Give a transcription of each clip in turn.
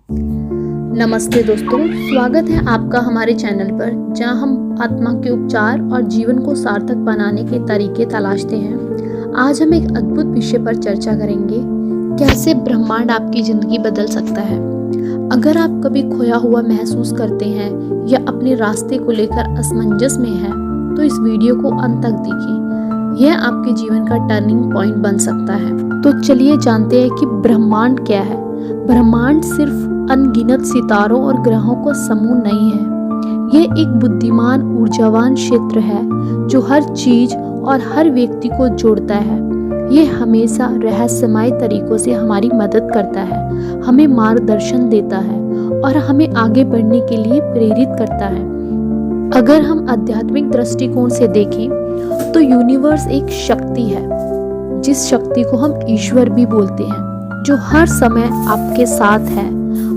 नमस्ते दोस्तों, स्वागत है आपका हमारे चैनल पर जहां हम आत्मा के उपचार और जीवन को सार्थक बनाने के तरीके तलाशते हैं। आज हम एक अद्भुत विषय पर चर्चा करेंगे, कैसे ब्रह्मांड आपकी ज़िंदगी बदल सकता है। अगर आप कभी खोया हुआ महसूस करते हैं या अपने रास्ते को लेकर असमंजस में हैं, तो इस वीडियो को अंत तक देखिए। यह आपके जीवन का टर्निंग पॉइंट बन सकता है। तो चलिए जानते हैं कि ब्रह्मांड क्या है। ब्रह्मांड सिर्फ अनगिनत सितारों और ग्रहों का समूह नहीं है। यह एक बुद्धिमान ऊर्जावान क्षेत्र है जो हर चीज और हर व्यक्ति को जोड़ता है। यह हमेशा रहस्यमय तरीकों से हमारी मदद करता है, हमें मार्गदर्शन देता है और हमें आगे बढ़ने के लिए प्रेरित करता है। अगर हम आध्यात्मिक दृष्टिकोण से देखें तो यूनिवर्स एक शक्ति है, जिस शक्ति को हम ईश्वर भी बोलते हैं, जो हर समय आपके साथ है।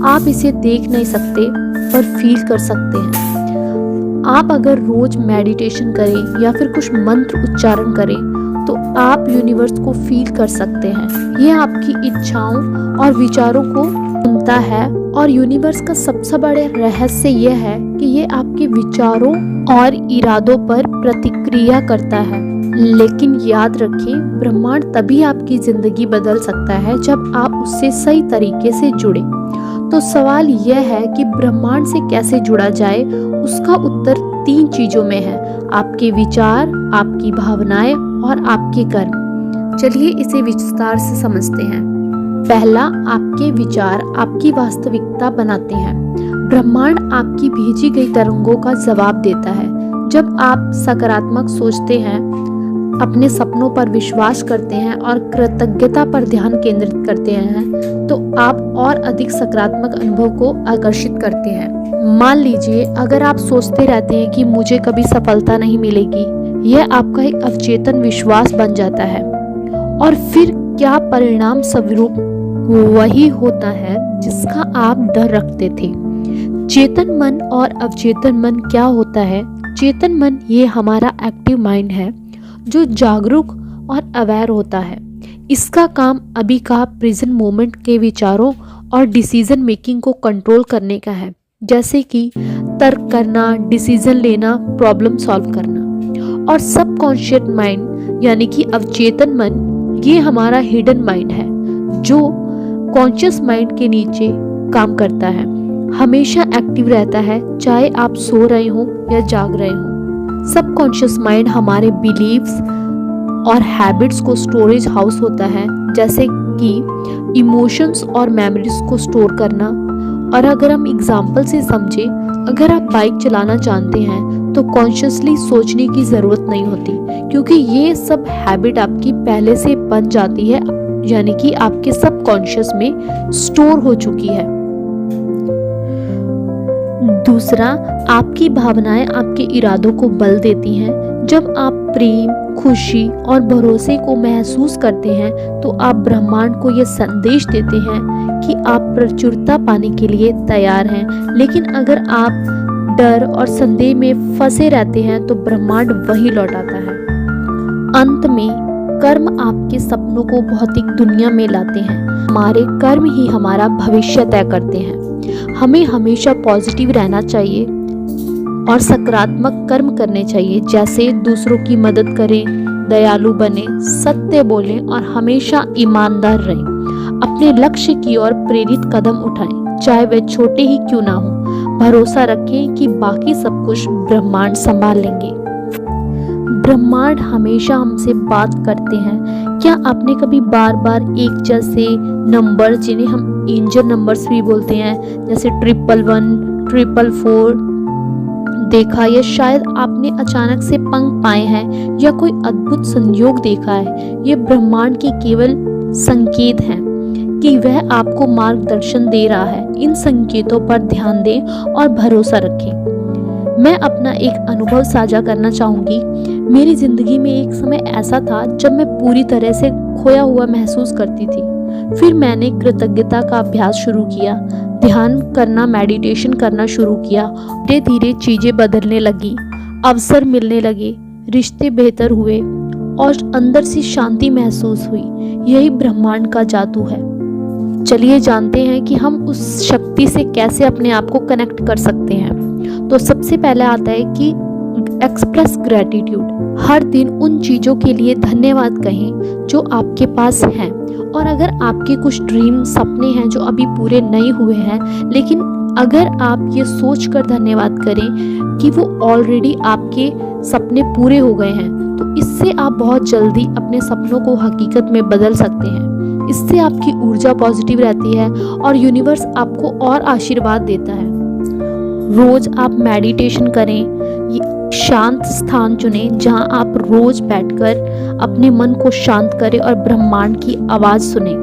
आप इसे देख नहीं सकते पर फील कर सकते हैं। आप अगर रोज मेडिटेशन करें या फिर कुछ मंत्र उच्चारण करें तो आप यूनिवर्स को फील कर सकते हैं। यह आपकी इच्छाओं और विचारों को सुनता है और यूनिवर्स का सबसे बड़ा रहस्य यह है कि यह आपके विचारों और इरादों पर प्रतिक्रिया करता है। लेकिन याद रखें, ब्रह्मांड तभी आपकी जिंदगी बदल सकता है जब आप उससे सही तरीके से जुड़े। तो सवाल यह है कि ब्रह्मांड से कैसे जुड़ा जाए। उसका उत्तर 3 चीजों में है: आपके विचार, आपकी भावनाएं और आपके कर्म। चलिए इसे विस्तार से समझते हैं। पहला, आपके विचार आपकी वास्तविकता बनाते हैं। ब्रह्मांड आपकी भेजी गई तरंगों का जवाब देता है। जब आप सकारात्मक सोचते हैं, अपने सपनों पर विश्वास करते हैं और कृतज्ञता पर ध्यान केंद्रित करते हैं, तो आप और अधिक सकारात्मक अनुभव को आकर्षित करते हैं। मान लीजिए, अगर आप सोचते रहते हैं कि मुझे कभी सफलता नहीं मिलेगी, यह आपका एक अवचेतन विश्वास बन जाता है और फिर क्या परिणाम स्वरूप वही होता है जिसका आप डर रखते थे। चेतन मन और अवचेतन मन क्या होता है? चेतन मन ये हमारा एक्टिव माइंड है जो जागरूक और अवेयर होता है। इसका काम अभी का प्रेजेंट मोमेंट के विचारों और डिसीजन मेकिंग को कंट्रोल करने का है, जैसे कि तर्क करना, डिसीजन लेना, प्रॉब्लम सॉल्व करना। और सबकॉन्शियस माइंड यानी कि अवचेतन मन, ये हमारा हिडन माइंड है जो कॉन्शियस माइंड के नीचे काम करता है, हमेशा एक्टिव रहता है, चाहे आप सो रहे हो या जाग रहे हो। सबकॉन्शियस माइंड हमारे बिलीव्स और हैबिट्स को स्टोरेज हाउस होता है, जैसे कि इमोशंस और मेमोरीज को स्टोर करना। और अगर हम एग्जाम्पल से समझें, अगर आप बाइक चलाना जानते हैं तो कॉन्शियसली सोचने की ज़रूरत नहीं होती, क्योंकि ये सब हैबिट आपकी पहले से बन जाती है, यानी कि आपके सबकॉन्शियस में स्टोर हो चुकी है। दूसरा, आपकी भावनाएं आपके इरादों को बल देती हैं। जब आप प्रेम, खुशी और भरोसे को महसूस करते हैं तो आप ब्रह्मांड को यह संदेश देते हैं कि आप प्रचुरता पाने के लिए तैयार हैं। लेकिन अगर आप डर और संदेह में फंसे रहते हैं तो ब्रह्मांड वही लौटाता है। अंत में, कर्म आपके सपनों को भौतिक दुनिया में लाते हैं। हमारे कर्म ही हमारा भविष्य तय करते हैं। हमें हमेशा पॉजिटिव रहना चाहिए और सकारात्मक कर्म करने चाहिए, जैसे दूसरों की मदद करें, दयालु बने, सत्य बोलें और हमेशा ईमानदार रहें। अपने लक्ष्य की ओर प्रेरित कदम उठाएं, चाहे वे छोटे ही क्यों ना हो। भरोसा रखें कि बाकी सब कुछ ब्रह्मांड संभाल लेंगे। ब्रह्मांड हमेशा हमसे बात करते हैं। क्या आपने कभी बार बार एक जैसे नंबर, जिन्हें हम एंजल नंबर्स भी बोलते हैं, जैसे 111, 444 देखा, या शायद आपने अचानक से पंख पाए हैं या कोई अद्भुत संयोग देखा है? ये ब्रह्मांड की केवल संकेत हैं कि वह आपको मार्गदर्शन दे रहा है। इन संकेतों पर ध्यान दें और भरोसा रखें। मैं अपना एक अनुभव साझा करना चाहूँगी। मेरी ज़िंदगी में एक समय ऐसा था जब मैं पूरी तरह से खोया हुआ महसूस करती थी। फिर मैंने कृतज्ञता का अभ्यास शुरू किया, ध्यान करना, मेडिटेशन करना शुरू किया। धीरे धीरे चीज़ें बदलने लगी, अवसर मिलने लगे, रिश्ते बेहतर हुए और अंदर से शांति महसूस हुई। यही ब्रह्मांड का जादू है। चलिए जानते हैं कि हम उस शक्ति से कैसे अपने आप को कनेक्ट कर सकते हैं। तो सबसे पहले आता है कि एक्सप्रेस ग्रैटिट्यूड। हर दिन उन चीज़ों के लिए धन्यवाद कहें जो आपके पास हैं। और अगर आपके कुछ ड्रीम सपने हैं जो अभी पूरे नहीं हुए हैं, लेकिन अगर आप ये सोचकर धन्यवाद करें कि वो ऑलरेडी आपके सपने पूरे हो गए हैं, तो इससे आप बहुत जल्दी अपने सपनों को हकीकत में बदल सकते हैं। इससे आपकी ऊर्जा पॉजिटिव रहती है और यूनिवर्स आपको और आशीर्वाद देता है। रोज आप मेडिटेशन करें, शांत स्थान चुनें जहां आप रोज बैठकर अपने मन को शांत करें और ब्रह्मांड की आवाज़ सुनें।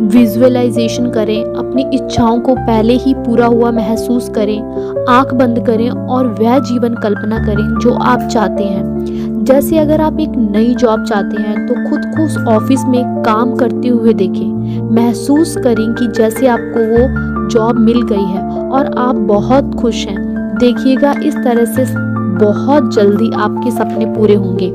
विजुअलाइजेशन करें, अपनी इच्छाओं को पहले ही पूरा हुआ महसूस करें। आंख बंद करें और वह जीवन कल्पना करें जो आप चाहते हैं। जैसे अगर आप एक नई जॉब चाहते हैं तो खुद को उस ऑफिस में काम करते हुए देखें। महसूस करें कि जैसे आपको वो जॉब मिल गई है और आप बहुत खुश हैं। देखिएगा इस तरह से बहुत जल्दी आपके सपने पूरे होंगे।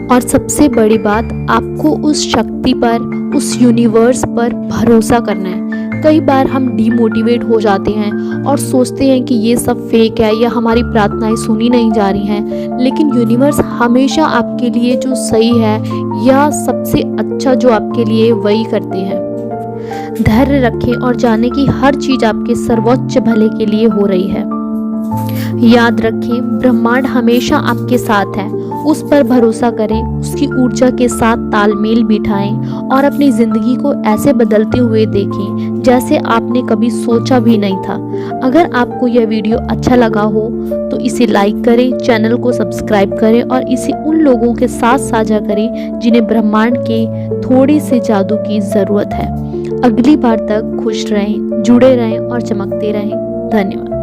और सबसे बड़ी बात, आपको उस शक्ति पर, उस यूनिवर्स पर भरोसा करना है। कई बार हम डीमोटिवेट हो जाते हैं और सोचते हैं कि ये सब फेक है या हमारी प्रार्थनाएं सुनी नहीं जा रही हैं, लेकिन यूनिवर्स हमेशा आपके लिए जो सही है या सबसे अच्छा जो आपके लिए वही करते हैं। धैर्य रखें और जाने कि हर चीज़ आपके सर्वोच्च भले के लिए हो रही है। याद रखें, ब्रह्मांड हमेशा आपके साथ है। उस पर भरोसा करें, उसकी ऊर्जा के साथ तालमेल बिठाएं और अपनी ज़िंदगी को ऐसे बदलते हुए देखें जैसे आपने कभी सोचा भी नहीं था। अगर आपको यह वीडियो अच्छा लगा हो तो इसे लाइक करें, चैनल को सब्सक्राइब करें और इसे उन लोगों के साथ साझा करें जिन्हें ब्रह्मांड के थोड़े से जादू की ज़रूरत है। अगली बार तक खुश रहें, जुड़े रहें और चमकते रहें। धन्यवाद।